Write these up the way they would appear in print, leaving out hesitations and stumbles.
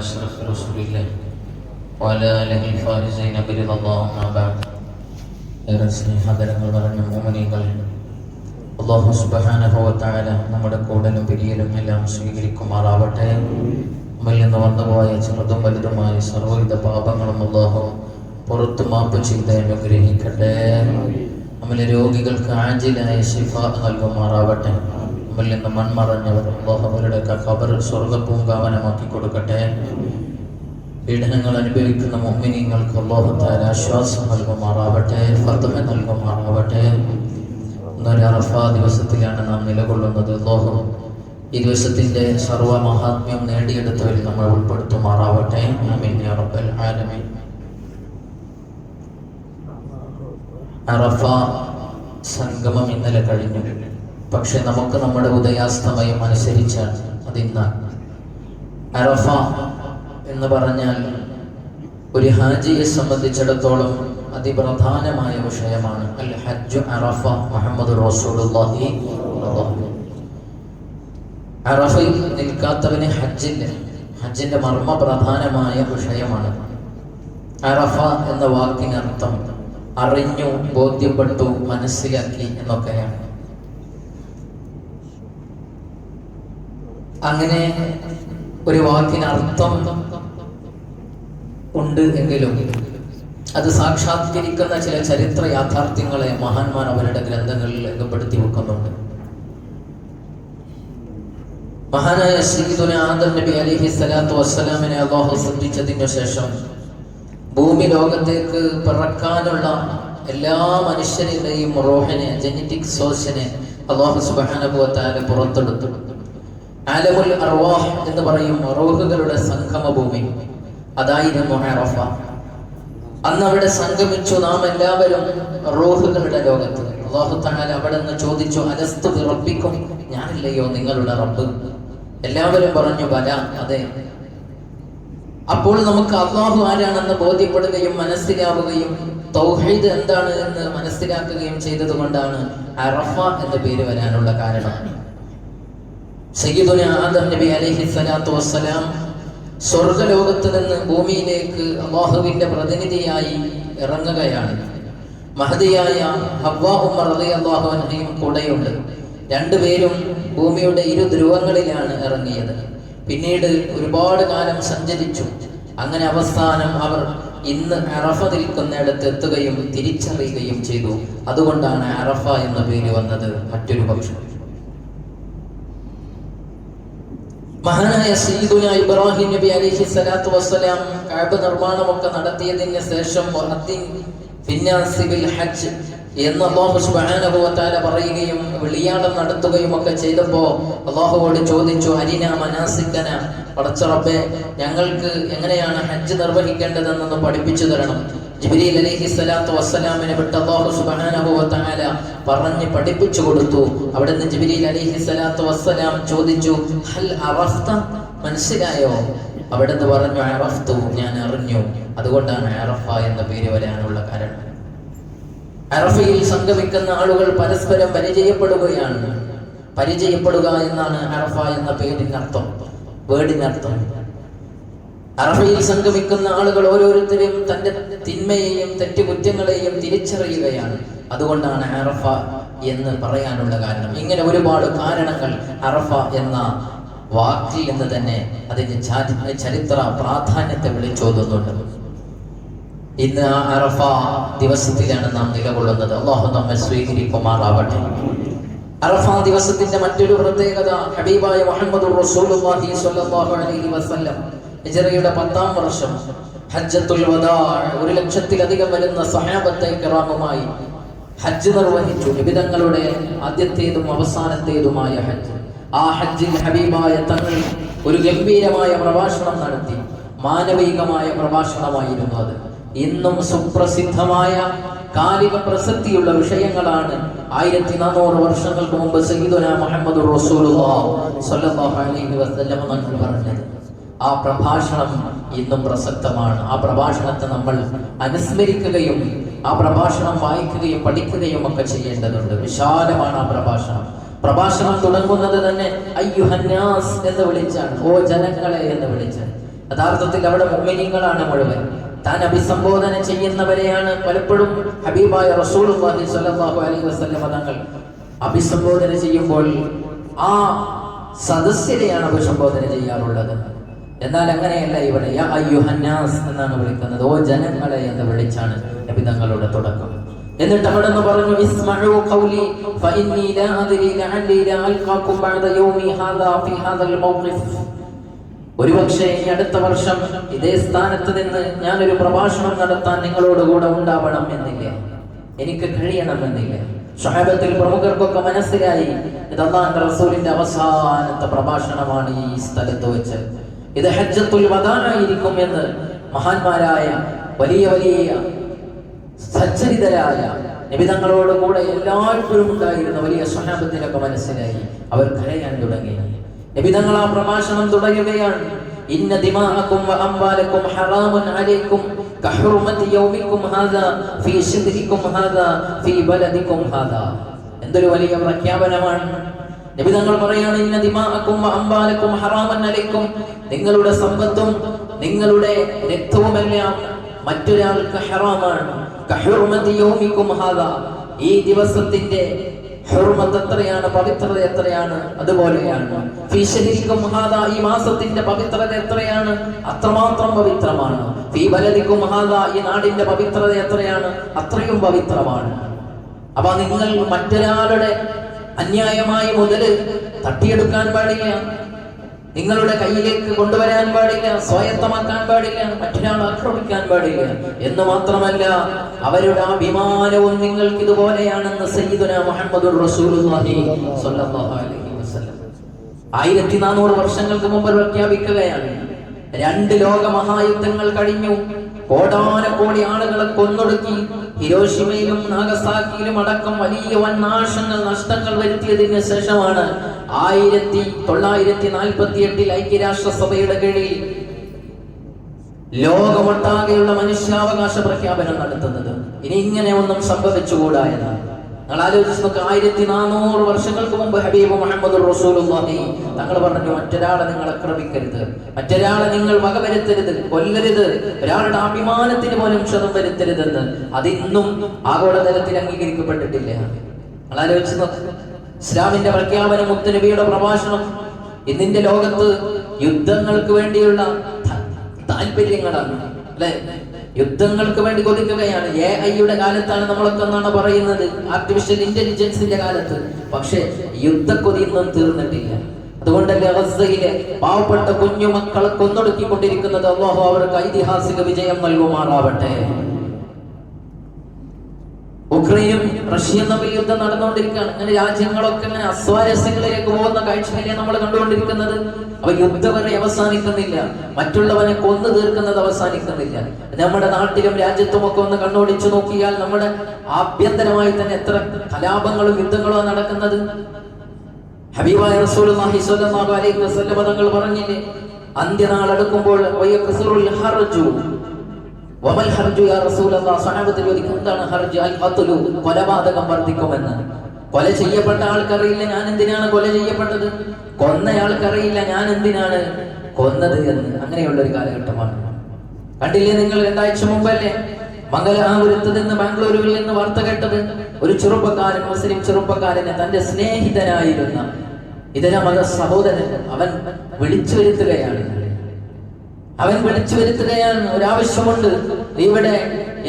أشرف رسول الله وعلى آله الفائزين برضا الله أما بعد. ഏറെ സ്നേഹതരങ്ങൾ നിറഞ്ഞ മുഅ്മിനീങ്ങൾ, അല്ലാഹു സുബ്ഹാനഹു വ തആല നമ്മുടെ കൂടലും പിരിയലും എല്ലാം സ്വീകരിക്കുമാറാവട്ടെ. നമ്മിൽ നിന്ന് വന്നുപോയ ചെറുതും വലുതുമായ സർവ്വവിധ പാപങ്ങളും അല്ലാഹു പുറത്തു മാപ്പ് ചെയ്ത് അനുഗ്രഹിക്കട്ടെ. നമ്മിലെ രോഗികൾക്ക് ആജിലായ ശിഫ നൽകുമാറാവട്ടെ. നമ്മിൽ നിന്ന് മൺമറഞ്ഞവർ അല്ലാഹു അവരുടെ ഖബർ സ്വർഗ്ഗപൂങ്കാവനമാക്കി കൊടുക്കട്ടെ. പീഡനങ്ങൾ അനുഭവിക്കുന്ന മുഅ്മിനീങ്ങൾക്ക് അല്ലാഹു തആല ആശ്വാസം നൽകുമാറാവട്ടെ, ഫത്ഹ് നൽകുമാറാവട്ടെ. ഇന്നൊരു അറഫ ദിവസത്തിലാണ് നാം നിലകൊള്ളുന്നത്. അല്ലാഹു ഈ ദിവസത്തിന്റെ സർവ്വ മഹാത്മ്യം നേടിയെടുത്തവരിൽ നമ്മൾ ഉൾപ്പെടുത്തുമാറാവട്ടെ. ആമീൻ യാ റബ്ബൽ ആലമീൻ. അറഫ സംഗമം ഇന്നലെ കഴിഞ്ഞു. പക്ഷെ നമുക്ക് നമ്മുടെ ഉദയാസ്തമയം അനുസരിച്ചാണ് അതിന്നാണ്. അറഫ എന്ന് പറഞ്ഞാൽ ഒരു ഹാജിയെ സംബന്ധിച്ചിടത്തോളം അതിപ്രധാനമായ വിഷയമാണ്. അൽ ഹജ്ജു അറഫ. മുഹമ്മദ് റസൂലുള്ളാഹി അറഫയിൽ നിൽക്കാത്തവന് ഹജ്ജില്ല. ഹജ്ജിന്റെ മർമ്മപ്രധാനമായ വിഷയമാണ്. അറഫ എന്ന വാക്കിനർത്ഥം അറിഞ്ഞു, ബോധ്യപ്പെട്ടു, മനസ്സിലാക്കി എന്നൊക്കെയാണ്. അങ്ങനെ ഒരു വാക്കിനർത്ഥം ഉണ്ട് എങ്കിലും അത് സാക്ഷാത്കരിക്കുന്ന ചില ചരിത്ര യാഥാർത്ഥ്യങ്ങളെ മഹാന്മാർ അവരുടെ ഗ്രന്ഥങ്ങളിൽ രേഖപ്പെടുത്തി വെക്കുന്നുണ്ട്. മഹാനായ സയ്യിദുനാ ആദം നബി അലൈഹി സ്വലാത്തു വസ്സലാമിനെ അല്ലാഹു സൃഷ്ടിച്ചതിനു ശേഷം ഭൂമി ലോകത്തേക്ക് പിറക്കാനുള്ള എല്ലാ മനുഷ്യരുടെയും റൂഹിനെ, ജനറ്റിക് സോഴ്സിനെ അല്ലാഹു സുബ്ഹാനഹു വ തആല പുറത്തെടുത്തു. ആലമുൽ അർവാഹ് എന്ന് പറയും, റൂഹുകളുടെ സംഗമ ഭൂമി. അതായിരുന്നു അറഫ. അന്ന് അവിടെ സംഗമിച്ചു നാം എല്ലാവരും റൂഹുകളുടെ ലോകത്ത്. അല്ലാഹു തആല അവിടെ നിന്ന് ചോദിച്ചു, അലസ്തു ബിറബ്ബിക്കും, ഞാനില്ലയോ നിങ്ങളുടെ റബ്ബ്? എല്ലാവരും പറഞ്ഞു ബല, അതെ. അപ്പോൾ നമുക്ക് അല്ലാഹു ആരാണെന്ന് ബോധ്യപ്പെടുകയും മനസ്സിലാവുകയും തൗഹീദ് എന്താണ് എന്ന് മനസ്സിലാക്കുകയും ചെയ്തതുകൊണ്ടാണ് അറഫ എന്ന പേര് വരാനുള്ള കാരണം. സയ്യിദുനാ ആദം നബി അലൈഹി സ്വലാത്തു വസ്സലാം സ്വർഗ്ഗലോകത്ത് നിന്ന് ഭൂമിയിലേക്ക് അല്ലാഹുവിന്റെ പ്രതിനിധിയായി ഇറങ്ങുകയാണ്. മഹദിയായ ഹവ്വാ ഉമ്മ റളിയല്ലാഹു അൻഹയും കൂടെയുണ്ട്. രണ്ടുപേരും ഭൂമിയുടെ ഇരു ധ്രുവങ്ങളിലാണ് ഇറങ്ങിയത്. പിന്നീട് ഒരുപാട് കാലം സഞ്ചരിച്ചു. അങ്ങനെ അവസാനം അവർ ഇന്ന് അറഫ നിൽക്കുന്നിടത്ത് എത്തുകയും തിരിച്ചറിയുകയും ചെയ്തു. അതുകൊണ്ടാണ് അറഫ എന്ന പേര് വന്നത്. മറ്റൊരു പക്ഷം മഹാനായ സയ്യിദുനാ ഇബ്രാഹിം നബി അലൈഹി സ്വലാത്തു വസ്സലാം കഅബ നിർമ്മാണമൊക്കെ നടത്തിയതിന് ശേഷം ഹജ്ജ് എന്ന് അല്ലാഹു സുബ്ഹാനഹു വ തആല പറയുകയും വെളിയാടം നടത്തുകയും ഒക്കെ ചെയ്തപ്പോൾ അല്ലാഹുവോട് ചോദിച്ചു, അരിനാ മനാസിക്കന, പടച്ച റബ്ബേ, ഞങ്ങൾക്ക് എങ്ങനെയാണ് ഹജ്ജ് നിർവഹിക്കേണ്ടതെന്നൊന്ന് പഠിപ്പിച്ചു തരണം. ജിബ്രീൽ അലൈഹി സ്വലാത്തു വസ്സലാമിനെ വിട്ട് അല്ലാഹു സുബ്ഹാനഹു വ തആല പറഞ്ഞ് പഠിപ്പിച്ചു കൊടുത്തു. അവിടുന്ന് ജിബ്രീൽ അലൈഹി സ്വലാത്തു വസ്സലാം ചോദിച്ചു, ഹൽ അറഫ്ത, മനസ്സിലായോ? അവിടുന്ന് പറഞ്ഞു, അറഫ്തു, ഞാൻ അറിഞ്ഞു. അതുകൊണ്ടാണ് അറഫ എന്ന പേര് വരാനുള്ള കാരണം. അറഫയിൽ സംഗമിക്കുന്ന ആളുകൾ പരസ്പരം പരിചയപ്പെടുകയാണ്. പരിചയപ്പെടുക എന്നാണ് അറഫ എന്ന പേരിനർത്ഥം, വേർഡിനർത്ഥം. അറഫയിൽ സംഗമിക്കുന്ന ആളുകൾ ഓരോരുത്തരും തന്റെ തിന്മയെയും തെറ്റുകുറ്റങ്ങളെയും തിരിച്ചറിയുകയാണ്. അതുകൊണ്ടാണ് അറഫ എന്ന് പറയാനുള്ള കാരണം. ഇങ്ങനെ ഒരുപാട് കാരണങ്ങൾ അറഫ എന്ന വാക്കിൽ നിന്ന് തന്നെ അതിന്റെ ചരിത്ര പ്രാധാന്യത്തെ വിളിച്ചോതുന്നുണ്ട്. ഇന്ന് ആ അറഫ ദിവസത്തിലാണ് നാം നിലകൊള്ളുന്നത്. അല്ലാഹു നമ്മെ സ്വീകരിക്കുമാറാവട്ടെ. അറഫ ദിവസത്തിന്റെ മറ്റൊരു പ്രത്യേകത, ഹബീബായ മുഹമ്മദുർ റസൂലുള്ളാഹി സ്വല്ലല്ലാഹു അലൈഹി വസല്ലം ഹിജ്റയുടെ 10ാം വർഷം ഹജ്ജത്തുൽ വദാ 1,00,000-ലധികം വരുന്ന സഹാബത്തെ കിറാമുമായി ഹജ്ജ് നിർവഹിച്ചു. നിബിതങ്ങളുടെ ആദ്യത്തേതും അവസാനത്തേതുമായ ഹജ്ജ്. ആ ഹജ്ജിൽ ഹബീബായ തങ്ങൾ ഒരു ഗംഭീരമായ പ്രഭാഷണം നടത്തി. മാനവികമായ പ്രഭാഷണമായിരുന്നു അത്. ഇന്നും സുപ്രസിദ്ധമായ കാലിക പ്രസക്തിയുള്ള വിഷയങ്ങളാണ് 1400 വർഷങ്ങൾക്ക് മുമ്പ് സയ്യിദുനാ മുഹമ്മദുർ റസൂലുള്ളാഹി സ്വല്ലല്ലാഹു അലൈഹി വസല്ലം തങ്ങൾ പറഞ്ഞത്. ആ പ്രഭാഷണം ഇന്നും പ്രസക്തമാണ്. ആ പ്രഭാഷണത്തെ നമ്മൾ അനുസ്മരിക്കുകയും ആ പ്രഭാഷണം വായിക്കുകയും പഠിക്കുകയും ഒക്കെ ചെയ്യേണ്ടതുണ്ട്. വിശാലമാണ് ആ പ്രഭാഷണം. പ്രഭാഷണം തുടങ്ങുന്നത് തന്നെ അയ്യുഹന്നാസ് എന്ന് വിളിച്ചാണ്, ഓ ജനങ്ങളെ എന്ന് വിളിച്ചാണ്. യഥാർത്ഥത്തിൽ അവിടെ മുഅ്മിനീങ്ങളാണ് മുഴുവൻ. താൻ അഭിസംബോധന ചെയ്യുന്നവരെയാണ് പലപ്പോഴും ഹബീബായ റസൂലുള്ളാഹി സ്വല്ലല്ലാഹു അലൈഹി വസല്ലം തങ്ങൾ അഭിസംബോധന ചെയ്യുമ്പോൾ ആ സദസ്യരെയാണ് അഭിസംബോധന ചെയ്യാറുള്ളത്. എന്നാൽ അങ്ങനെയല്ല, ഇവിടെ യാ അയ്യുഹന്നാസ് എന്നാണ് വിളിക്കുന്നത്. ഓ ജനങ്ങളെ എന്ന് വിളിച്ചാണ് നബി തങ്ങളുടെ തുടക്കം. എന്നിട്ട് അവിടെ നിന്ന് പറഞ്ഞു, ഇസ്മഉ ഖൗലി ഫഇന്നി ലാ അദ്രി ലഅല്ലി ലാ അൽഖാകും ബഅദ യൗമി ഹാദാ ഫീ ഹാദൽ മൗഖിഫ്. ഒരുപക്ഷേ ഈ അടുത്ത വർഷം ഇതേ സ്ഥാനത്ത് നിന്ന് ഞാനൊരു പ്രഭാഷണം നടത്താൻ നിങ്ങളോട് കൂടെ ഉണ്ടാവണം എന്നില്ല, എനിക്ക് കഴിയണമെന്നില്ല. സ്വഹാബത്തിൽ പ്രമുഖർക്കൊക്കെ മനസ്സിലായി ഇത് അല്ലാഹുവിന്റെ റസൂലിന്റെ അവസാനത്തെ പ്രഭാഷണമാണ് ഈ സ്ഥലത്ത് വെച്ച്, ഇത് ഹജ്ജത്തുൽ വദാ ആയിരിക്കും എന്ന് മഹാന്മാരായ വലിയ വലിയ സച്ചരിതരായ നബി തങ്ങളോട് കൂടെ എല്ലായ്പ്പോഴും ഉണ്ടായിരുന്ന വലിയ സ്വഹാബത്തിനൊക്കെ മനസ്സിലായി. അവർ കരയാൻ തുടങ്ങി. നബി തങ്ങൾ ആ പ്രഭാഷണം തുടരുകയാണ്. ഇന്ന ദിമാഅകും വ അംവാലകും ഹറാമുൻ അലൈക്കും കഹുർമതി യൗമിക്കും ഹാദാ ഫീ ശിദ്രിക്കും ഹാദാ ഫീ ബലദിക്കും ഹാദാ. എന്തൊരു വലിയ പ്രഖ്യാപനമാണ്. നബി തങ്ങൾ പറയാണ്, ഇന്ന ദിമാഅകും വ അംവാലകും ഹറാമുൻ അലൈക്കും, നിങ്ങളുടെ സമ്പത്തും നിങ്ങളുടെ രക്തവുമെല്ലാം മറ്റൊരാൾക്ക് ഹറാമാണ്. കഹുർമതി യൗമിക്കും ഹാദാ, ഈ ദിവസത്തിന്റെ ഹുർമത്ത് എത്രയാണ്, പവിത്രത എത്രയാണ്, അതുപോലെയാണ്. ഫീ ശഹരിക്കും ഹാദാ, ഈ മാസത്തിന്റെ പവിത്രത എത്രയാണ്, അത്രമാത്രം പവിത്രമാണ്. ഫീ ബലദിക്കും ഹാദാ, ഈ നാടിന്റെ പവിത്രത എത്രയാണ്, അത്രയും പവിത്രമാണ്. അപ്പൊ നിങ്ങൾ മറ്റൊരാളുടെ അന്യായമായ മുതല് തട്ടിയെടുക്കാൻ പാടില്ല, നിങ്ങളുടെ കയ്യിലേക്ക് കൊണ്ടുവരാൻ പാടില്ല, സ്വായത്തമാക്കാൻ പാടില്ല, മറ്റൊരാൾ ആക്രമിക്കാൻ പാടില്ല. എന്ന് മാത്രമല്ല, അവരുടെ അഭിമാനവും നിങ്ങൾക്ക് ഇതുപോലെയാണെന്ന് സയ്യിദുനാ മുഹമ്മദുർ റസൂലുള്ളാഹി സ്വല്ലല്ലാഹു അലൈഹി വസല്ലം 1400 വർഷങ്ങൾക്ക് മുമ്പ് പ്രഖ്യാപിക്കുകയാണ്. 2 ലോക മഹായുദ്ധങ്ങൾ കഴിഞ്ഞു, കോടാനക്കോടി ആളുകളെ കൊന്നൊടുക്കി, ഹിരോഷിമയിലും നാഗസാക്കിയിലും അടക്കം വലിയ വൻനാശങ്ങൾ, നഷ്ടങ്ങൾ വരുത്തിയതിന് ശേഷമാണ് 1948 ഐക്യരാഷ്ട്രസഭയുടെ കീഴിൽ ലോകമൊട്ടാകെയുള്ള മനുഷ്യാവകാശ പ്രഖ്യാപനം നടത്തുന്നത്. ഇനി ഇങ്ങനെ ഒന്നും സംഭവിച്ചുകൂടാ എന്ന് നിങ്ങൾ ആലോചിച്ച് നോക്ക്. 1400 വർഷങ്ങൾക്ക് മുമ്പ് ഹബീബ് മുഹമ്മദുർ റസൂലുള്ളാഹി തങ്ങൾ പറഞ്ഞു, മറ്റൊരാളെ നിങ്ങൾ ആക്രമിക്കരുത്, മറ്റൊരാളെ നിങ്ങൾ വകവരുത്തരുത്, കൊല്ലരുത്, ഒരാളുടെ അഭിമാനത്തിന് പോലും ക്ഷതം വരുത്തരുതെന്ന്. അതിന്നും ആഗോളതലത്തിൽ അംഗീകരിക്കപ്പെട്ടിട്ടില്ല. നിങ്ങൾ ആലോചിച്ച് നോക്ക്. ഇസ്ലാമിന്റെ പ്രഖ്യാപനം, മുത്തുനബിയുടെ പ്രഭാഷണം. ഇന്നിന്റെ ലോകത്ത് യുദ്ധങ്ങൾക്ക് വേണ്ടിയുള്ള താല്പര്യങ്ങളാണ്, അല്ലെ? യുദ്ധങ്ങൾക്ക് വേണ്ടി കൊതിക്കുകയാണ്. AI-യുടെ കാലത്താണ് നമ്മളൊക്കെ എന്നാണ് പറയുന്നത്, ആർട്ടിഫിഷ്യൽ ഇന്റലിജൻസിന്റെ കാലത്ത്. പക്ഷെ യുദ്ധക്കൊതിയൊന്നും തീർന്നിട്ടില്ല. അതുകൊണ്ടല്ലേ ഗസയിലെ പാവപ്പെട്ട കുഞ്ഞുമക്കളെ കൊന്നൊടുക്കിക്കൊണ്ടിരിക്കുന്നത്. അല്ലാഹു അവർക്ക് ഐതിഹാസിക വിജയം നൽകുമാറാവട്ടെ. ഉക്രൈനും റഷ്യയും തമ്മിൽ യുദ്ധം നടന്നുകൊണ്ടിരിക്കുകയാണ്. അങ്ങനെ രാജ്യങ്ങളൊക്കെ ഇങ്ങനെ അസ്വാരസ്യങ്ങളിലേക്ക് പോകുന്ന കാഴ്ചയല്ലേ നമ്മൾ കണ്ടുകൊണ്ടിരിക്കുന്നത്. അവ യുദ്ധം വരെ അവസാനിക്കുന്നില്ല, മറ്റുള്ളവനെ കൊന്നു തീർക്കുന്നത് അവസാനിക്കുന്നില്ല. നമ്മുടെ നാട്ടിലും രാജ്യത്തും ഒക്കെ ഒന്ന് കണ്ണോടിച്ചു നോക്കിയാൽ നമ്മുടെ ആഭ്യന്തരമായി തന്നെ എത്ര കലാപങ്ങളും യുദ്ധങ്ങളും നടക്കുന്നത്. ഹബീബായ റസൂലുള്ളാഹി സ്വല്ലല്ലാഹു അലൈഹി വസല്ലം തങ്ങൾ പറഞ്ഞില്ലേ, അന്ത്യനാൾ അടുക്കുമ്പോൾ വയക്സുറുൽ ഹർജു. വമൽ ഹർജു യാ റസൂലല്ലാഹ്? സഹാബത്ത് ചോദിക്കും, എന്താണ് ഹർജ്? അൽ ഖത്ലു, കൊലപാതകം വർദ്ധിക്കുമെന്ന്. കൊല ചെയ്യപ്പെട്ട ആൾക്കറിയില്ല ഞാൻ എന്തിനാണ് കൊല ചെയ്യപ്പെട്ടത്, കൊന്നയാൾക്കറിയില്ല ഞാൻ എന്തിനാണ് കൊന്നത് എന്ന്. അങ്ങനെയുള്ള ഒരു കാലഘട്ടമാണ്. കണ്ടില്ലേ നിങ്ങൾ, 2 ആഴ്ച മുമ്പല്ലേ മംഗലാപുരത്ത് നിന്ന്, ബാംഗ്ലൂരുവിൽ നിന്ന് വാർത്ത കേട്ടത്? ഒരു ചെറുപ്പക്കാരൻ, മുസ്ലിം ചെറുപ്പക്കാരനെ തന്റെ സ്നേഹിതനായിരുന്ന ഇതര മത സഹോദരൻ അവൻ വിളിച്ചു വരുത്തുകയാണ്. ഒരാവശ്യമുണ്ട്, ഇവിടെ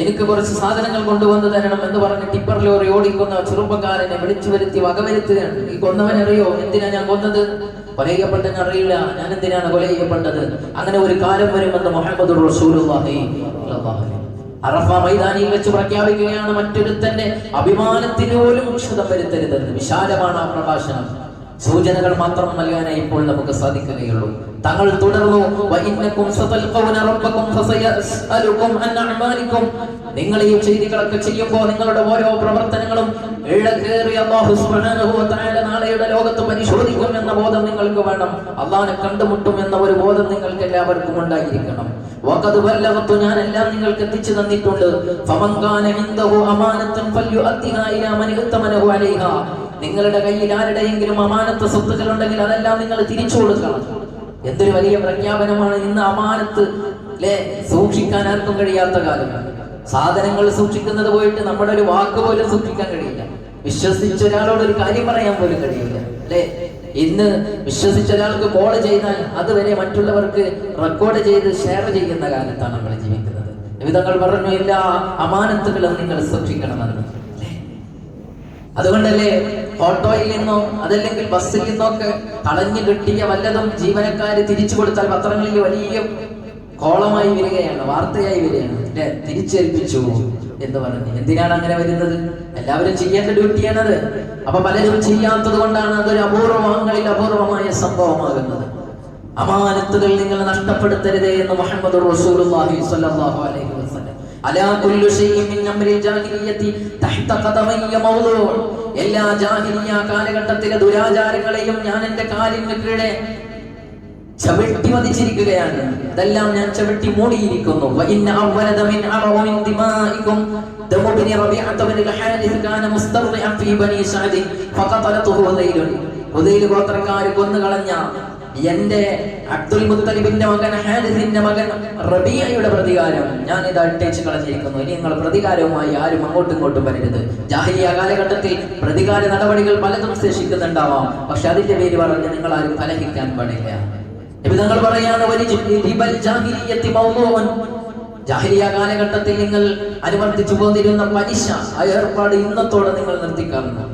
എനിക്ക് കുറച്ച് സാധനങ്ങൾ കൊണ്ടുവന്ന് തരണം എന്ന് പറഞ്ഞ് ടിപ്പർ ലോറി ഓടിക്കുന്ന ചെറുപ്പക്കാരനെ വിളിച്ചു വരുത്തി വകവരുത്തുകയാണ്. ഈ കൊന്നവനറിയോ എന്തിനാ ഞാൻ കൊന്നത്? കൊല ചെയ്യപ്പെട്ടെന്ന് അറിയില്ല, ഞാൻ എന്തിനാണ് കൊല ചെയ്യപ്പെട്ടത്? അങ്ങനെ ഒരു കാലം വരുമെന്ന് മുഹമ്മദുർ റസൂലുള്ളാഹി അറഫ മൈതാനിയിൽ വെച്ച് പ്രഖ്യാപിക്കുകയാണ്, മറ്റൊരുത്തന്റെ അഭിമാനത്തിന് പോലും ക്ഷതം വരുത്തരുതെന്ന്. വിശാലമാണ് ആ പ്രഭാഷണം. സൂചനകൾ മാത്രം നൽകാനായി ഇപ്പോൾ നമുക്ക് സാധിക്കുകയുള്ളൂ. തങ്ങൾ തുടർന്നു, നിങ്ങൾ ഈ ചെയ്തികളൊക്കെ ചെയ്യുമ്പോൾ നിങ്ങളുടെ ഓരോ പ്രവർത്തനങ്ങളും അല്ലാഹു സുബ്ഹാനഹു വ തആല നാളെയുടെ ലോകത്ത് പരിശോധിക്കും എന്ന ബോധം നിങ്ങൾക്ക് വേണം. അല്ലാഹുവിനെ കണ്ടുമുട്ടും എന്ന ഒരു ബോധം നിങ്ങൾക്ക് എല്ലാവർക്കും ഉണ്ടായിരിക്കണം. വഖദ് ബല്ലഗതു, ഞാൻ എല്ലാം നിങ്ങൾക്ക് എത്തിച്ചു തന്നിട്ടുണ്ട്. ഫമൻ കാന ഇൻദഹു അമാനത്തുൻ ഫൽയുഅദ്ദിഹാ ഇലാ മൻ ഇഖ്തമനഹു അലൈഹാ. നിങ്ങളുടെ കയ്യിൽ ആരുടെയെങ്കിലും അമാനത്ത് സ്വത്തുക്കൾ ഉണ്ടെങ്കിൽ അതെല്ലാം നിങ്ങൾ തിരിച്ചു കൊടുക്കണം. എന്തൊരു വലിയ പ്രഖ്യാപനമാണ്. ഇന്ന് അമാനത്ത് സൂക്ഷിക്കാൻ ആർക്കും കഴിയാത്ത കാലം. സാധനങ്ങൾ സൂക്ഷിക്കുന്നത് പോയിട്ട് നമ്മുടെ ഒരു വാക്ക് പോലും സൂക്ഷിക്കാൻ കഴിയില്ല. വിശ്വസിച്ച ഒരാളോട് ഒരു കാര്യം പറയാൻ പോലും കഴിയില്ല അല്ലെ? ഇന്ന് വിശ്വസിച്ച ഒരാൾക്ക് കോൾ ചെയ്താൽ അതുവരെ മറ്റുള്ളവർക്ക് റെക്കോർഡ് ചെയ്ത് ഷെയർ ചെയ്യുന്ന കാലത്താണ് നമ്മൾ ജീവിക്കുന്നത്. വിധങ്ങൾ പറഞ്ഞു എല്ലാ അമാനത്തുകളും നിങ്ങൾ സൂക്ഷിക്കണമെന്ന്. അതുകൊണ്ടല്ലേ ഓട്ടോയിൽ നിന്നോ അതല്ലെങ്കിൽ ബസ്സിൽ നിന്നൊക്കെ തടഞ്ഞു കിട്ടിയ വല്ലതും ജീവനക്കാര് തിരിച്ചു കൊടുത്താൽ പത്രങ്ങളിൽ വലിയ കോളമായി വരികയാണ്, വാർത്തയായി വരികയാണ് അല്ലെ? തിരിച്ചേൽപ്പിച്ചു എന്ന് പറഞ്ഞ്. എന്തിനാണ് അങ്ങനെ വരുന്നത്? എല്ലാവരും ചെയ്യേണ്ട ഡ്യൂട്ടിയാണത്. അപ്പൊ പലരും ചെയ്യാത്തത് കൊണ്ടാണ് അതൊരു അപൂർവങ്ങളിൽ അപൂർവമായ സംഭവമാകുന്നത്. അമാനത്തുകൾ നിങ്ങൾ നഷ്ടപ്പെടുത്തരുതേ എന്ന് മുഹമ്മദ് റസൂലുള്ളാഹി സ്വല്ലല്ലാഹു അലൈഹി വസല്ലം. അലാ കുല്ലു ശൈഇൻ മിൻ അംരിൽ ജാഹിലിയ്യതി തഹ്ത ഖദമയ്യ മൗദൂ. എല്ലാ ജാഹിലിയ്യ കാലഘട്ടത്തിലെ ദുരാചാരങ്ങളെയും ഞാൻ എൻ്റെ കാലിന് കീഴെ ചവിട്ടി മതിച്ചിരിക്കുകയാണ്. ഇതെല്ലാം ഞാൻ ചവിട്ടി മൂടിയിരിക്കുന്നു. വഇന്ന അവ്വലദ മിൻ അറമിൻ ദിമാഇകും ദമു ബിനി റബീഅത ബിൻ ഹാരിസ് കാന മുസ്തർദിഅൻ ഫീ ബനി സഅദ് ഫഖതലതുഹു ഹുദൈൽ. ഹുദൈൽ ഗോത്രക്കാർ കൊന്നുകളഞ്ഞ എന്റെ അബ്ദുൽ മുത്തലിബിന്റെ മകൻ ഹാരിസിന്റെ മകൻ റബീഅയുടെ പ്രതികാരം ഞാൻ ഇത് അട്ടേച്ച് കളഞ്ഞിരിക്കുന്നു. ഇനി നിങ്ങൾ പ്രതികാരവുമായി ആരും അങ്ങോട്ടും ഇങ്ങോട്ടും വരരുത്. ജാഹിലിയ കാലഘട്ടത്തിൽ പ്രതികാര നടപടികൾ പലതും ശേഷിക്കുന്നുണ്ടാവാം. പക്ഷെ അതിന്റെ പേര് പറഞ്ഞ് നിങ്ങൾ ആരും കലഹിക്കാൻ പാടില്ല. നിങ്ങൾ പറയാണ് ജാഹിലിയ കാലഘട്ടത്തിൽ നിങ്ങൾ അനുവർത്തിച്ചു പോന്നിരുന്ന പലിശ ആ ഏർപ്പാട് ഇന്നത്തോടെ നിങ്ങൾ നിർത്തിക്കാറുണ്ട്.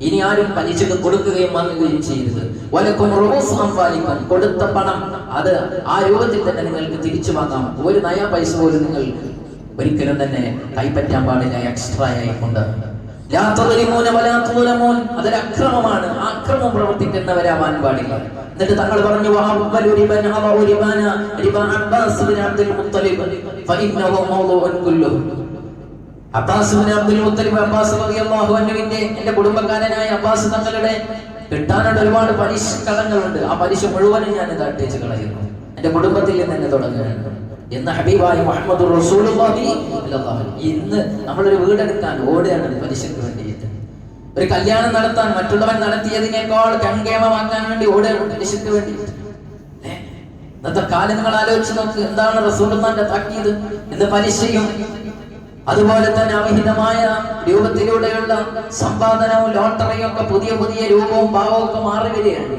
ഇനി ആരും പലിശക്ക് കൊടുക്കുകയും വാങ്ങുകയും ചെയ്യരുത്. വലക്കും അംവാലിക്കും കൊടുത്ത പണം അത് ആ രൂപത്തിൽ തന്നെ നിങ്ങൾക്ക് തിരിച്ചു വാങ്ങാം. ഒരു നയാ പൈസ പോലും നിങ്ങൾ ഒരിക്കലും തന്നെ കൈപ്പറ്റാൻ പാടില്ല എക്സ്ട്രാ ആയിക്കൊണ്ട്. അതൊരു അക്രമമാണ്. അക്രമം പ്രവർത്തിക്കുന്നവരാവാൻ പാടില്ല. എന്നിട്ട് തങ്ങൾ പറഞ്ഞു എന്റെ കുടുംബക്കാരനായ അബ്ബാസ് തങ്ങളുടെ കിട്ടാനുള്ള ഒരുപാട് പലിശ കടങ്ങളുണ്ട്. ആ പലിശ മുഴുവനും ഞാൻ ഇത് അട്ടേച്ച് കളയുന്നു. എന്റെ കുടുംബത്തിൽ നിന്ന് തന്നെ തുടങ്ങുകയാണ് എന്ന് ഹബീബായി മുഹമ്മദ് റസൂലുള്ളാഹി. ഇന്ന് നമ്മളൊരു വീടെടുക്കാൻ ഓടുകയാണ് പലിശക്ക് വേണ്ടിയിട്ട്. ഒരു കല്യാണം നടത്താൻ മറ്റുള്ളവൻ നടത്തിയതിനേക്കാൾ കങ്കേമമാക്കാൻ വേണ്ടി ഓടുകയാണ് പലിശക്ക് വേണ്ടിയിട്ട്. ഇന്നത്തെ കാലം നിങ്ങൾ ആലോചിച്ച് നോക്ക്. എന്താണ് റസൂലുള്ളാഹിന്റെ താക്കീത്? ഇന്ന് പലിശയും അതുപോലെ തന്നെ അവിഹിതമായ രൂപത്തിലൂടെയുള്ള സമ്പാദനവും ലോട്ടറിയും ഒക്കെ പുതിയ പുതിയ രൂപവും ഭാവവും ഒക്കെ മാറി വരികയാണ്.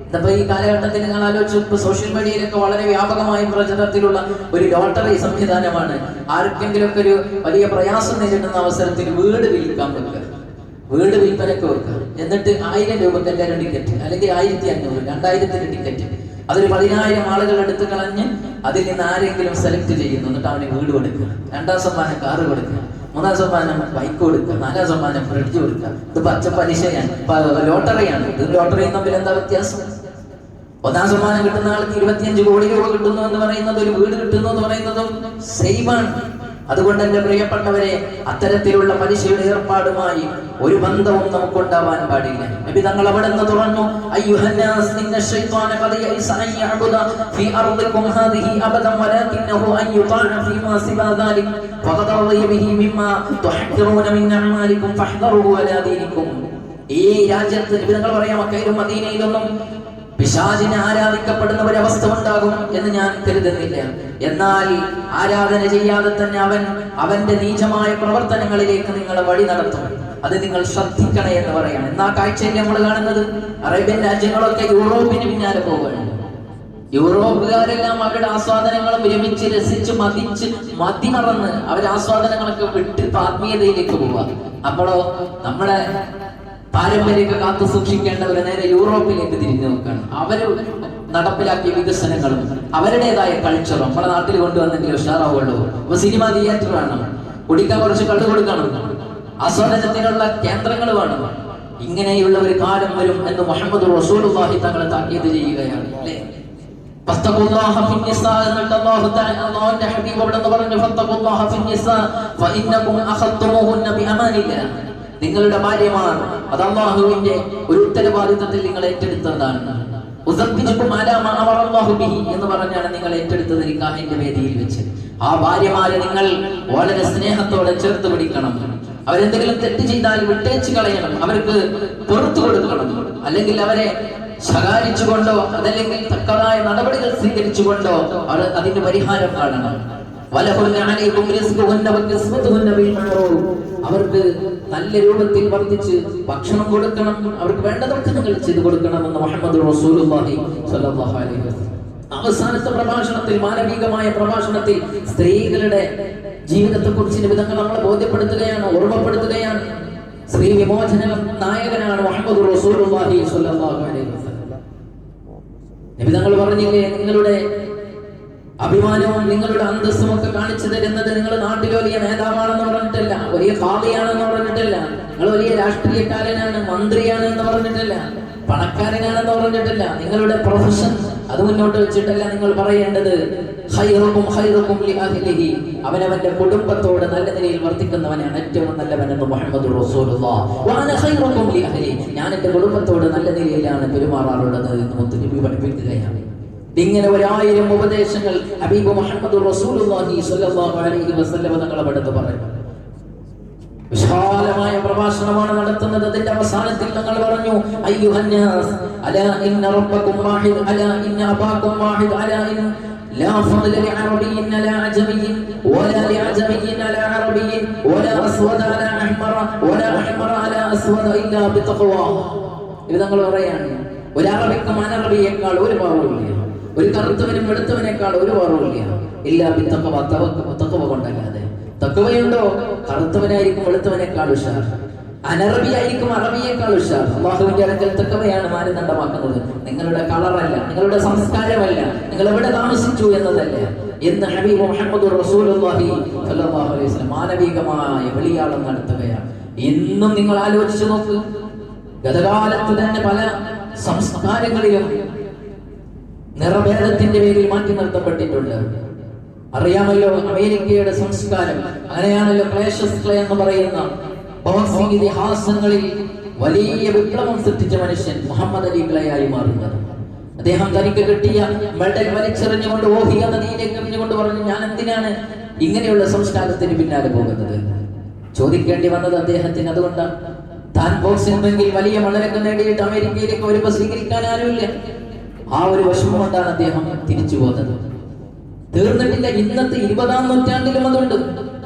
ഇന്നിപ്പോ ഈ കാലഘട്ടത്തിൽ നിങ്ങൾ ആലോചിച്ചു, ഇപ്പൊ സോഷ്യൽ മീഡിയയിലൊക്കെ വളരെ വ്യാപകമായി പ്രചരണത്തിലുള്ള ഒരു ലോട്ടറി സംവിധാനമാണ്. ആർക്കെങ്കിലും ഒക്കെ ഒരു വലിയ പ്രയാസം നേരിടുന്ന അവസരത്തിൽ വീട് വിൽക്കാൻ വെക്കുക, വീട് വിൽപ്പനക്ക് വെക്കുക. എന്നിട്ട് 1000 രൂപക്ക് എല്ലാവരും ടിക്കറ്റ്, അല്ലെങ്കിൽ 1500, 2000 ടിക്കറ്റ്. അതൊരു 10,000 ആളുകൾ എടുത്തു കളഞ്ഞ് അതിൽ നിന്ന് ആരെങ്കിലും സെലക്ട് ചെയ്യുന്നു. എന്നിട്ട് അവന് വീട് കൊടുക്കുക, 2ാം സമ്മാനം കാറ് കൊടുക്കുക, 3ാം സമ്മാനം ബൈക്ക് കൊടുക്കുക, 4ാം സമ്മാനം ഫ്രിഡ്ജ് കൊടുക്കുക. ഇത് പച്ച പലിശയാണ്, ലോട്ടറിയാണ്. ഇത് ലോട്ടറിയും തമ്മിൽ എന്താ വ്യത്യാസം? 1ാം സമ്മാനം കിട്ടുന്ന ആൾക്ക് 25 കോടി രൂപ കിട്ടുന്നു എന്ന് പറയുന്നത് ഒരു വീട് കിട്ടുന്നു എന്ന് പറയുന്നതും സെയിമാണ്. അതുകൊണ്ട് എന്റെ പ്രിയപ്പെട്ടവരെ, അത്തരത്തിലുള്ള പലിശയുടെ ഏർപ്പാടുമായി ഒരു ബന്ധവും നമുക്കുണ്ടാവാൻ പാടില്ല. നബി തങ്ങൾ അവിടെ നിന്ന് തുറന്നു, അയ്യുഹന്നാസ് ഇന്ന ശൈത്വാന ഖദ് യഇസ അൻ യഅബുദ ഫീ അർദികും ഹാദിഹി അബദൻ വലാകിന്നഹു അൻ യുതാഅ ഫീമാ സിവാ ദാലിക ഫഖദ റളിയ ബിഹി മിമ്മാ തുഹഖിറൂന മിൻ അഅമാലികും ഫഹ്ദറുഹു അലാ ദീനികും. ഈ രാജ്യത്ത് നബി തങ്ങൾ പറയാം, മക്കയിലും മദീനയിലൊന്നും പിശാചിനെ ആരാധിക്കപ്പെടുന്ന ഒരവസ്ഥ ഉണ്ടാകും എന്ന് ഞാൻ കരുതുന്നില്ല. എന്നാൽ ആരാധന ചെയ്യാതെ തന്നെ അവന്റെ നീചമായ പ്രവർത്തനങ്ങളിലേക്ക് നിങ്ങളെ വഴി നടത്തും. അത് നിങ്ങൾ ശ്രദ്ധിക്കണേ എന്ന് പറയാണ്. എന്നാ കാഴ്ചയിൽ നമ്മൾ കാണുന്നത് അറേബ്യൻ രാജ്യങ്ങളൊക്കെ യൂറോപ്പിന് പിന്നാലെ പോവുകയാണ്. യൂറോപ്പുകാരെല്ലാം അവരുടെ ആസ്വാദനങ്ങളും വിരമിച്ച് രസിച്ച് മതിമറന്ന് അവരുടെ ആസ്വാദനങ്ങളൊക്കെ വിട്ട് ആത്മീയതയിലേക്ക് പോവുക. അപ്പോഴോ നമ്മുടെ പാരമ്പര്യമൊക്കെ കാത്തു സൂക്ഷിക്കേണ്ടവരെ നേരെ യൂറോപ്പിലേക്ക് തിരിഞ്ഞു നോക്കുകയാണ്. അവര് നടപ്പിലാക്കിയ വികസനങ്ങളും അവരുടേതായ കൾച്ചറും നമ്മുടെ നാട്ടിൽ കൊണ്ടുവന്നെങ്കിൽ ഉഷാറാവുള്ളൂ. ഇപ്പൊ സിനിമ തിയേറ്റർ വേണം, കുടിക്കാൻ കുറച്ച് കള്ളു കൊടുക്കണം, ആസ്വാദനത്തിനുള്ള കേന്ദ്രങ്ങൾ വേണം. ഇങ്ങനെയുള്ള ഒരു കാലം വരും എന്ന് മുഹമ്മദ് റസൂലുള്ളാഹി തങ്ങളെ താക്കീത് ചെയ്യുകയാണ്. അല്ലേ? ഫത്തഖുല്ലാഹ ഫിന്നിസാ എന്നിട്ട് അല്ലാഹുവിന്റെ ഹബീബ് അവിടെ പറഞ്ഞു, ഫത്തഖുല്ലാഹ ഫിന്നിസാ ഫഇന്നകും അഖദ്തുമുഹുന്ന ബിഅമാനില്ലാഹ്. നിങ്ങളുടെ ഭാര്യമാർ അത് അല്ലാഹുവിന്റെ ഒരു ഉത്തരവാദിത്തത്തിൽ നിങ്ങൾ ഏറ്റെടുത്തതാണ്. എന്ന് പറഞ്ഞാണ് നിങ്ങൾ ഏറ്റെടുത്തത് നിക്കാഹിന്റെ വേദിയിൽ വെച്ച്. ആ ഭാര്യമാരെ നിങ്ങൾ വളരെ സ്നേഹത്തോടെ ചേർത്ത് പിടിക്കണം. അവരെന്തെങ്കിലും തെറ്റ് ചെയ്താൽ വിട്ടേച്ച് കളയണം, അവർക്ക് പുറത്തു കൊടുക്കണം, അല്ലെങ്കിൽ അവരെ ശകാരിച്ചുകൊണ്ടോ അതല്ലെങ്കിൽ തക്കതായ നടപടികൾ സ്വീകരിച്ചുകൊണ്ടോ അതിന്റെ പരിഹാരം കാണണം. അവർക്ക് നല്ല രൂപത്തിൽ വർദ്ധിച്ച് ഭക്ഷണം കൊടുക്കണം, അവർക്ക് വേണ്ടതൊക്കെ നിങ്ങൾ ചെയ്തു കൊടുക്കണമെന്ന് മുഹമ്മദ് റസൂലുള്ളാഹി സ്വല്ലല്ലാഹു അലൈഹി വസല്ലം. അവസാനത്തെ പ്രഭാഷണത്തിൽ, മാനവികമായ പ്രഭാഷണത്തിൽ സ്ത്രീകളുടെ ജീവിതത്തെ കുറിച്ച് നിബിധങ്ങൾ നമ്മളെ ബോധ്യപ്പെടുത്തുകയാണ്, ഓർമ്മപ്പെടുത്തുകയാണ്. സ്ത്രീ വിമോചന നായകനാണ് മുഹമ്മദ് റസൂലുള്ളാഹി സ്വല്ലല്ലാഹു അലൈഹി വസല്ലം. നിബിധങ്ങൾ പറഞ്ഞില്ലേ, നിങ്ങളുടെ അഭിമാനവും നിങ്ങളുടെ അന്തസ്സും ഒക്കെ കാണിച്ചു തരുന്നത് നിങ്ങൾ നാട്ടിൽ വലിയ നേതാവാണെന്ന് പറഞ്ഞിട്ടല്ല, വലിയ ഖാദിയാണെന്ന് പറഞ്ഞിട്ടല്ല, നിങ്ങൾ വലിയ രാഷ്ട്രീയക്കാരനാണ്, മന്ത്രിയാണ് എന്ന് പറഞ്ഞിട്ടല്ല, പണക്കാരനാണെന്ന് പറഞ്ഞിട്ടല്ല. നിങ്ങളുടെ പ്രൊഫഷൻ അത് മുന്നോട്ട് വെച്ചിട്ടല്ല നിങ്ങൾ പറയേണ്ടത്. ഖൈറുക്കും ഖൈറുക്കും ലിഅഹ്ലിഹി, അവനവന്റെ കുടുംബത്തോട് നല്ല നിലയിൽ വർത്തിക്കുന്നവനാണ് ഏറ്റവും നല്ലവനെന്ന് മുഹമ്മദ് റസൂലുള്ളാഹി. വഅന ഖൈറുക്കും ലിഅഹ്ലി, ഞാൻ എന്റെ കുടുംബത്തോട് നല്ല നിലയിലാണ് പെരുമാറാറുള്ളത് എന്ന് മുത്തുനബി പഠിപ്പിക്കുകയാണ്. ഇങ്ങനെ 1000 ഉപദേശങ്ങൾ ഹബീബ് മുഹമ്മദ് റസൂലുള്ളാഹി സ്വല്ലല്ലാഹു അലൈഹി വസല്ലം തങ്ങളെ അടുത്ത് പറഞ്ഞു. വിശാലമായ പ്രഭാഷണമാണ് നടത്തുന്നത്. അതിന്റെ അവസാനത്തിൽ തങ്ങൾ പറഞ്ഞു, അയ്യുഹന്നാസ് അലാ ഇന്ന റബ്ബക്കും വാഹിദ് അലാ ഇന്ന അബാക്കും വാഹിദ് അലാ ഇൻ ലാ ഫള ലിഅറബിയ്യിൻ അലാ അജമിയ്യിൻ വലാ ലിഅജമിയ്യിൻ അലാ അറബിയ്യിൻ വലാ അസ്വദ അലാ അഹ്മറ വലാ അഹ്മറ അലാ അസ്വദ ഇല്ലാ ബിതഖ്വ. ഇത് തങ്ങൾ പറയാണ്, ഒരു അറബിക്കും അനറബിയേക്കാൾ ഒരു പാവമില്ല, ഒരു കറുത്തവനും വെളുത്തവനേക്കാൾ ഒരു പാവമില്ല, ഇല്ലാ ബിതഖ്വ, തഖ്വ കൊണ്ടല്ലാതെ. തഖ്വയുണ്ടോ, കറുത്തവനായിരിക്കും വെളുത്തവനേക്കാൾ ഉഷാർ, അനറബിയായിരിക്കും അറബിയേക്കാൾ ഉഷാർ. അല്ലാഹുവിന്റെ അടുക്കൽ തഖ്വയാണ് മാനദണ്ഡമാക്കുന്നത്, നിങ്ങളുടെ കളറല്ല, നിങ്ങളുടെ സംസ്കാരമല്ല, നിങ്ങൾ എവിടെ താമസിച്ചു എന്നതല്ല എന്ന് ഹബീബ് മുഹമ്മദ് റസൂലുള്ളാഹി സ്വല്ലല്ലാഹു അലൈഹി വസല്ലം മാനവികമായ വെളിയാളം നടത്തുകയാണ്. ഇന്നും നിങ്ങൾ ആലോചിച്ചു നോക്ക്, ഗതകാലത്ത് തന്നെ പല സംസ്കാരങ്ങളിലും നിറഭേദത്തിന്റെ പേരിൽ മാറ്റി നിർത്തപ്പെട്ടിട്ടുണ്ട്. അറിയാമല്ലോ, അമേരിക്കയുടെ സംസ്കാരം അങ്ങനെയാണല്ലോ. ക്ലേഷസ് ക്ലേ എന്ന് പറയുന്ന ബോക്സിംഗ് ഇതിഹാസങ്ങളിൽ വലിയ വിപ്ലവം സൃഷ്ടിച്ച മനുഷ്യൻ മുഹമ്മദ് അലി ക്ലേ ആയി മാറുന്നത്. അദ്ദേഹം തനിക്ക് കിട്ടിയ മെഡൽ വലിച്ചെറിഞ്ഞുകൊണ്ട് ഓഹിയ നദിയിലേക്ക് എറിഞ്ഞുകൊണ്ട് പറഞ്ഞു, ഞാൻ എന്തിനാണ് ഇങ്ങനെയുള്ള സംസ്കാരത്തിന് പിന്നാലെ പോകുന്നത്? ചോദിക്കേണ്ടി വന്നത് അദ്ദേഹത്തിന് അതുകൊണ്ടാണ്. താൻ ബോക്സിംഗിൽ വലിയ മെഡലൊക്കെ നേടിയിട്ട് അമേരിക്കയിലേക്ക് വരുമ്പോൾ സ്വീകരിക്കാൻ ആരുമില്ല. ആ ഒരു വിഷമം കൊണ്ടാണ് അദ്ദേഹം തിരിച്ചു പോകുന്നത്. തീർന്നിട്ടില്ല, ഇന്നത്തെ 20ാം നൂറ്റാണ്ടിലും അതുണ്ട്.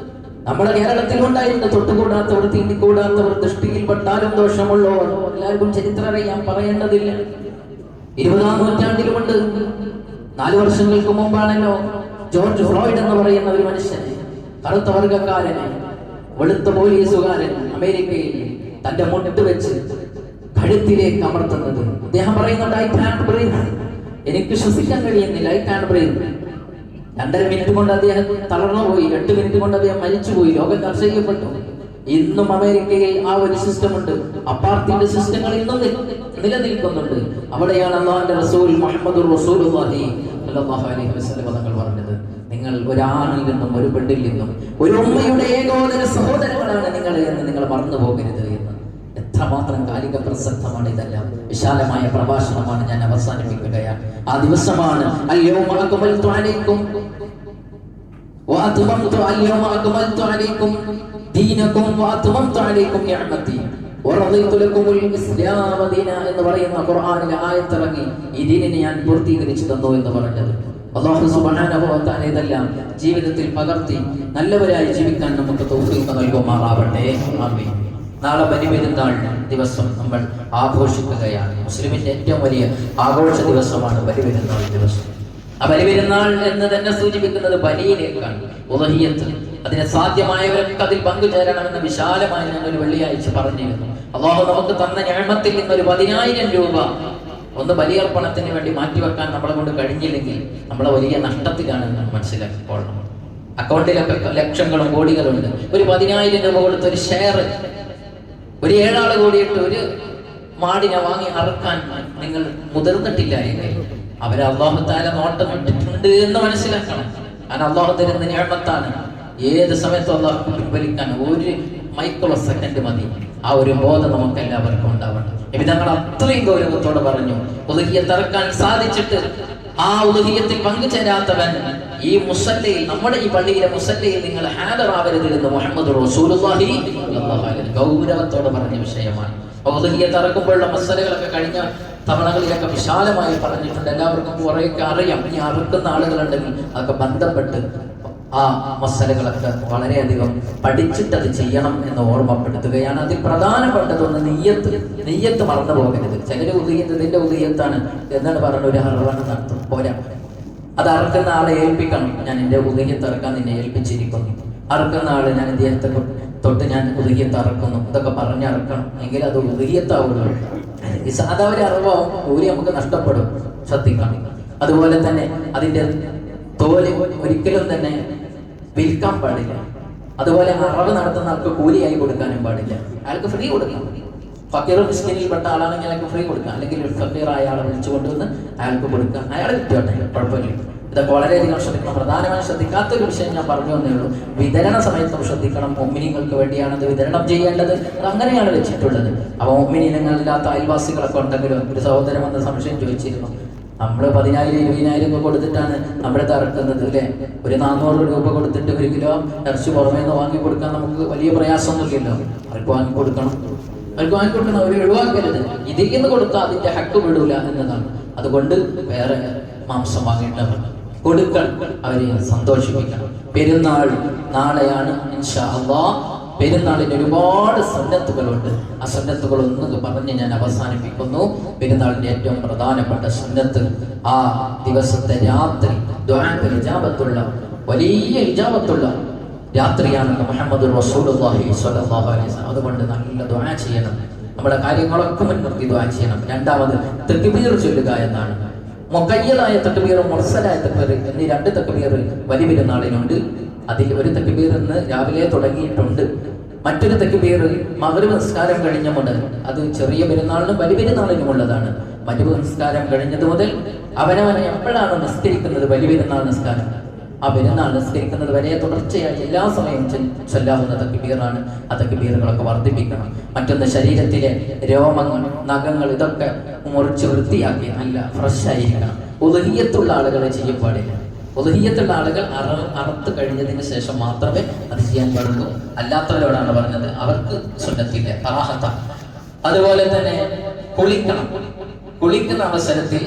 നമ്മുടെ കേരളത്തിൽ ഉണ്ടായിരുന്നു തൊട്ടുകൂടാത്തവർ, തീണ്ടിക്കൂടാത്തവർ, ദൃഷ്ടിയിൽപ്പെട്ടാലും ദോഷമുള്ളവർ. എല്ലാവർക്കും ചരിത്രം അറിയാം, പറയേണ്ടതില്ല. 20ാം നൂറ്റാണ്ടിലുമുണ്ട്. 4 വർഷങ്ങൾക്ക് മുമ്പാണല്ലോ ജോർജ് ഫ്ലോയിഡ് എന്ന് പറയുന്ന ഒരു മനുഷ്യനെ, കറുത്ത വർഗക്കാരനെ, വെളുത്ത പോലീസുകാരൻ അമേരിക്കയിൽ തന്റെ മുട്ട് വെച്ച് കഴുത്തിലേക്ക് അമർത്തുന്നത്. അദ്ദേഹം പറയുന്നുണ്ട്, ഐ കാൻറ്റ് ബ്രീത്ത്, എനിക്ക് ശ്വസിക്കാൻ കഴിയുന്നില്ല, ഐ കാൻറ്റ് ബ്രീത്ത്. 2.5 മിനിറ്റ് കൊണ്ട് അദ്ദേഹം തളർന്നുപോയി, 8 മിനിറ്റ് കൊണ്ട് അദ്ദേഹം മരിച്ചുപോയി, ലോകം ചർച്ച ചെയ്യപ്പെട്ടു. ഇന്നും അമേരിക്കയിൽ ആ ഒരു സിസ്റ്റം ഉണ്ട്. അപ്പാർട്ടിന്റെ സിസ്റ്റങ്ങൾ ഇന്നും നിലനിൽക്കുന്നുണ്ട്. അവിടെയാണ് അല്ലാഹുവിന്റെ റസൂൽ മുഹമ്മദ് റസൂലുള്ളാഹി സ്വല്ലല്ലാഹു അലൈഹി വസല്ലം തങ്ങൾ പറഞ്ഞത്, നിങ്ങൾ ഒരാണിൽ നിന്നും ഒരു പെണ്ണിൽ നിന്നും ഒരു ഉമ്മയുടെ ഏകോദര സഹോദരങ്ങളാണ് നിങ്ങൾ എന്ന് നിങ്ങൾ മറന്നു പോകരുത് എന്ന്. എത്രമാത്രം കാലിക പ്രസക്തമാണ് ഇതെല്ലാം. വിശാലമായ പ്രഭാഷണമാണ്, ഞാൻ അവസാനിപ്പിക്കുകയാണ്. ആ ദിവസമാണ് അൽയൗമ അക്മൽതു അലൈക്കും വഅത്മംതു അൽയൗമ അക്മൽതു അലൈക്കും ദീനകും വഅത്മംതു അലൈക്കും നിഅമതി വറദിതു ലക്കുമുൽ ഇസ്ലാമ ദീന എന്ന് പറയുന്ന ഖുർആനിലെ ആയത്ത് ഇറങ്ങി ഈ ദീനിനെ ഞാൻ പൂർത്തീകരിച്ചു തന്നു എന്ന് പറഞ്ഞത്. അല്ലാഹു സുബ്ഹാനഹു വ തആല ഇതെല്ലാം ജീവിതത്തിൽ പകർത്തി നല്ലവരായി ജീവിക്കാൻ നമുക്ക് തൗഫീഖ് നൽകുമാറാവട്ടെ. ആമീൻ. നാളെ ബലിപെരുന്നാൾ ദിവസം നമ്മൾ ആഘോഷിക്കുകയാണ്. മുസ്ലിമിന്റെ ഏറ്റവും വലിയ ആഘോഷ ദിവസമാണ് ബലിപെരുന്നാൾ ദിവസം. ആ ബലിപെരുന്നാൾ എന്ന് തന്നെ സൂചിപ്പിക്കുന്നത് ബലിയിലേക്കാണ്, ഉളഹിയത്ത്. അതിന് സാധ്യമായവരൊക്കെ അതിൽ പങ്കുചേരണമെന്ന് വിശാലമായി ഞങ്ങൾ വെള്ളിയാഴ്ച പറഞ്ഞിരുന്നു. അല്ലാഹു നമുക്ക് തന്ന നിഅമത്തിൽ നിന്നൊരു 10,000 രൂപ ഒന്ന് ബലിയർപ്പണത്തിന് വേണ്ടി മാറ്റിവെക്കാൻ നമ്മളെ കൊണ്ട് കഴിഞ്ഞില്ലെങ്കിൽ നമ്മളെ വലിയ നഷ്ടത്തിലാണ് മനസ്സിലാക്കിക്കൊള്ളണം. അക്കൗണ്ടിലൊക്കെ ലക്ഷങ്ങളും കോടികളുണ്ട്. ഒരു 10,000 രൂപ കൊടുത്ത് ഒരു ഷെയർ, ഒരു 7 ആൾ കൂടിയിട്ട് ഒരു മാടിനെ വാങ്ങി അറുക്കാൻ നിങ്ങൾ മുതിർന്നിട്ടില്ല എങ്കിൽ അവരെ അല്ലാഹു തആല നോട്ടം ഇട്ടിട്ടുണ്ട് എന്ന് മനസ്സിലാക്കണം. കാരണം അല്ലാഹു തരുന്ന നിഅമത്താണ്. ഏത് സമയത്തും അല്ലാഹു പിൻവലിക്കാൻ ഒരു മൈക്രോ സെക്കൻഡ് മതി. ആ ഒരു ബോധം നമുക്ക് എല്ലാവർക്കും ഉണ്ടാവണം. നബി തങ്ങൾ അത്രയും ഗൗരവത്തോടെ പറഞ്ഞു, ഉളുഹിയ്യത്ത് അറക്കാൻ സാധിച്ചിട്ട് ആ ഉളുഹിയ്യത്തിൽ പങ്കുചേരാത്തവൻ ഈ മുസല്ലയിൽ, നമ്മുടെ ഈ പള്ളിയിലെ മുസല്ലയിൽ നിങ്ങൾ ഹാജറാവരുത് എന്ന് മുഹമ്മദ് റസൂലുള്ളാഹി സ്വല്ലല്ലാഹു അലൈഹി വസല്ലം ഗൗരവത്തോടെ പറഞ്ഞ വിഷയമാണ്. ഉദ്ഹിയ്യത്ത് അറക്കുമ്പോഴുള്ള മസലകളൊക്കെ കഴിഞ്ഞ തവണകളിലൊക്കെ വിശാലമായി പറഞ്ഞിട്ടുണ്ട്. എല്ലാവർക്കും കുറേയൊക്കെ അറിയാം. ഇനി അറുക്കുന്ന ആളുകളുണ്ടെങ്കിൽ അതൊക്കെ ബന്ധപ്പെട്ട് ആ മസലകളൊക്കെ വളരെയധികം പഠിച്ചിട്ടത് ചെയ്യണം എന്ന് ഓർമ്മപ്പെടുത്തുകയാണ്. അതിൽ പ്രധാനപ്പെട്ടതൊന്ന് നെയ്യത്ത് മറന്നു പോകരുത്. ചിലര് ഇതിന്റെ ഉദയത്താണ് എന്താണ് പറഞ്ഞ ഒരു ഹർവണം നടത്തും, പോരാ. അത് അറുക്കുന്ന ആളെ ഏൽപ്പിക്കണം. ഞാൻ എൻ്റെ ഉദയത്ത് ഇറക്കാൻ നിന്നെ ഏൽപ്പിച്ചിരിക്കുന്നു. അറുക്കുന്ന ആള് ഞാൻ ഇദ്ദേഹത്തെ തൊട്ട് ഞാൻ ഉദയത്ത് അറക്കുന്നു, ഇതൊക്കെ പറഞ്ഞിറക്കണം. എങ്കിൽ അത് ഉദയത്താവുള്ളൂ. ഈ സാധാ ഒരു അറിവാവും കൂലി നമുക്ക് നഷ്ടപ്പെടും, ശ്രദ്ധിക്കണം. അതുപോലെ തന്നെ അതിന്റെ തോല് ഒരിക്കലും തന്നെ വിൽക്കാൻ പാടില്ല. അതുപോലെ അറവ് നടത്തുന്ന ആൾക്ക് കൂലിയായി കൊടുക്കാനും പാടില്ല. അയാൾക്ക് ഫ്രീ കൊടുക്കാം. ഫക്കീർ മിസ്കിനിൽപ്പെട്ട ആളാണെങ്കിൽ അയാൾക്ക് ഫ്രീ കൊടുക്കാം. അല്ലെങ്കിൽ ഫക്കീറായ ആളെ വിളിച്ചു കൊണ്ടുവന്ന് അയാൾക്ക് കൊടുക്കാം. അയാൾ വിറ്റോട്ടെ, കുഴപ്പമില്ല. ഇതൊക്കെ വളരെയധികം ശ്രദ്ധിക്കണം. പ്രധാനമായും ശ്രദ്ധിക്കാത്തൊരു വിഷയം ഞാൻ പറഞ്ഞു തന്നേ ഉള്ളൂ. വിതരണ സമയത്തും ശ്രദ്ധിക്കണം. മുഅ്മിനീങ്ങൾക്ക് വേണ്ടിയാണ് അത് വിതരണം ചെയ്യേണ്ടത്. അത് അങ്ങനെയാണ് വെച്ചിട്ടുള്ളത്. അപ്പോൾ മുഅ്മിനീങ്ങളില്ലാത്ത അയൽവാസികളൊക്കെ ഉണ്ടെങ്കിലും ഒരു സഹോദരൻ വന്ന് സംശയം ചോദിച്ചിരുന്നു. നമ്മൾ 10,000 20,000 ഒക്കെ കൊടുത്തിട്ടാണ് നമ്മുടെ ഇറക്കുന്നത് അല്ലേ? ഒരു 400 രൂപ കൊടുത്തിട്ട് 1 കിലോ ഇറച്ചി പുറമേ നിന്ന് വാങ്ങി കൊടുക്കാൻ നമുക്ക് വലിയ പ്രയാസമൊന്നുമില്ലല്ലോ. അവർക്ക് വാങ്ങിക്കൊടുക്കണം, അവർ ഒഴിവാക്കരുത്. ഇതിൽ നിന്ന് കൊടുത്താൽ അതിന്റെ ഹക്ക് വിടൂല എന്നതാണ്. അതുകൊണ്ട് വേറെ മാംസം വാങ്ങിയിട്ട് കൊടുക്കണം, അവരെ സന്തോഷിപ്പിക്കണം. പെരുന്നാൾ നാളെയാണ് ഇൻഷാ അല്ലാഹ്. പെരുന്നാളിന് ഒരുപാട് സുന്നത്തുകളുണ്ട്. ആ സുന്നത്തുകൾ ഒന്ന് പറഞ്ഞ് ഞാൻ അവസാനിപ്പിക്കുന്നു. പെരുന്നാളിന്റെ ഏറ്റവും പ്രധാനപ്പെട്ട സുന്നത്ത് ആ ദിവസത്തെ രാത്രി ദുആക്ക് ഇജാബത്തുള്ള, വലിയ ഇജാബത്തുള്ള രാത്രിയാണെന്ന് മുഹമ്മദ് റസൂലുള്ളാഹി സ്വല്ലല്ലാഹു അലൈഹി വസല്ലം. അതുകൊണ്ട് നല്ല ദുആ ചെയ്യണം. നമ്മുടെ കാര്യങ്ങളൊക്കെ മുൻനിർത്തി ദുആ ചെയ്യണം. രണ്ടാമത് തക്ബീർ ചൊല്ലുക എന്നാണ്. മുഖയ്യദായ തക്ബീർ, മുർസലായ തക്ബീർ എന്നീ 2 തക്ബീർ വലിയ പെരുന്നാളിനുണ്ട്. അതിൽ ഒരു തക്ബീർ ഇന്ന് രാവിലെ തുടങ്ങിയിട്ടുണ്ട്. മറ്റൊരു തക്ബീർ മഗ്രിബ് നിസ്കാരം കഴിഞ്ഞ മുതൽ, അത് ചെറിയ പെരുന്നാളിനും വലിയ പെരുന്നാളിനും ഉള്ളതാണ്. മഗ്രിബ് നിസ്കാരം കഴിഞ്ഞത് മുതൽ അവനവനെ എപ്പോഴാണ് നിസ്കരിക്കുന്നത് വലിയ പെരുന്നാൾ നിസ്കാരം, ആ പെരുന്നാൾ നിസ്കരിക്കുന്നത് വരെ തുടർച്ചയായി എല്ലാ സമയവും ചൊല്ലാവുന്ന തക്ബീറാണ്. ആ തക്ബീറുകളൊക്കെ വർദ്ധിപ്പിക്കണം. മറ്റൊന്ന്, ശരീരത്തിലെ രോമങ്ങൾ, നഖങ്ങൾ ഇതൊക്കെ മുറിച്ച് വൃത്തിയാക്കി നല്ല ഫ്രഷ് ആയിരിക്കണം. ഉദ്ഹിയ്യത്തുള്ള ആളുകളെ ചെയ്യാൻ പാടില്ല. ഉദ്ഹിയ്യത്തുള്ള ആളുകൾ അറുത്ത് കഴിഞ്ഞതിന് ശേഷം മാത്രമേ അത് ചെയ്യാൻ പാടുള്ളൂ. അല്ലാത്തവരോടാണ് പറഞ്ഞത്, അവർക്ക് സുന്നത്തില്ല, കറാഹത്ത. അതുപോലെ തന്നെ കുളിക്കണം. കുളിക്കുന്ന അവസരത്തിൽ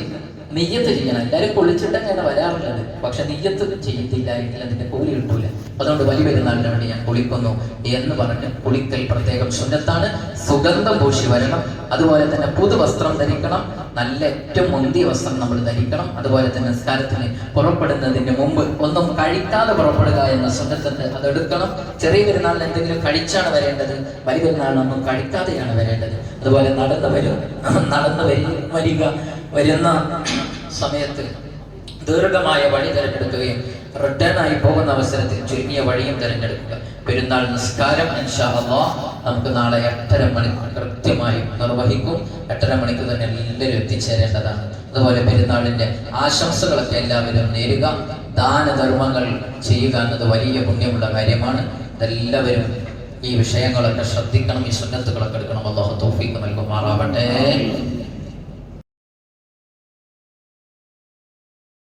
നിയ്യത്ത് ചെയ്യണം. എല്ലാവരും കുളിച്ചിട്ടൊക്കെയാണ് വരാറുള്ളത്. പക്ഷെ നിയ്യത്ത് ചെയ്യത്തില്ല എങ്കിൽ അതിന്റെ കൂലി കിട്ടൂല. അതുകൊണ്ട് വലിയ പെരുന്നാളിന് വേണ്ടി ഞാൻ കുളിക്കുന്നു എന്ന് പറഞ്ഞ് കുളിക്കൽ പ്രത്യേകം സുന്നത്താണ്. സുഗന്ധം പൂശി വരണം. അതുപോലെ തന്നെ പുതുവസ്ത്രം ധരിക്കണം. നല്ല ഏറ്റവും മുന്തിയ വസ്ത്രം നമ്മൾ ധരിക്കണം. അതുപോലെ തന്നെ നിസ്കാരത്തിന് പുറപ്പെടുന്നതിന് മുമ്പ് ഒന്നും കഴിക്കാതെ പുറപ്പെടുക എന്ന സുന്നത്തുണ്ട്, അതെടുക്കണം. ചെറിയ പെരുന്നാളിന് എന്തെങ്കിലും കഴിച്ചാണ് വരേണ്ടത്, വലിയ പെരുന്നാളിനൊന്നും കഴിക്കാതെയാണ് വരേണ്ടത്. അതുപോലെ നടന്ന് വരിക, വരുന്ന സമയത്ത് ദീർഘമായ വഴി തിരഞ്ഞെടുക്കുകയും റിട്ടേൺ ആയി പോകുന്ന അവസരത്തിൽ ചുരുങ്ങിയ വഴിയും തിരഞ്ഞെടുക്കുക. പെരുന്നാൾ നിസ്കാരം ഇൻഷാ അല്ലാഹ് നമുക്ക് നാളെ 8:30 മണിക്ക് കൃത്യമായി നിർവഹിക്കും. 8:30 മണിക്ക് തന്നെ എല്ലാവരും എത്തിച്ചേരേണ്ടതാണ്. അതുപോലെ പെരുന്നാളിന്റെ ആശംസകളൊക്കെ എല്ലാവരും നേരുക. ദാനധർമ്മങ്ങൾ ചെയ്യുക എന്നത് വലിയ പുണ്യമുള്ള കാര്യമാണ്. ഇതെല്ലാവരും ഈ വിഷയങ്ങളൊക്കെ ശ്രദ്ധിക്കണം, ഈ സുന്നത്തുകളൊക്കെ എടുക്കണം. അല്ലാഹു തൗഫീഖ് നൽകുമാറാവട്ടെ.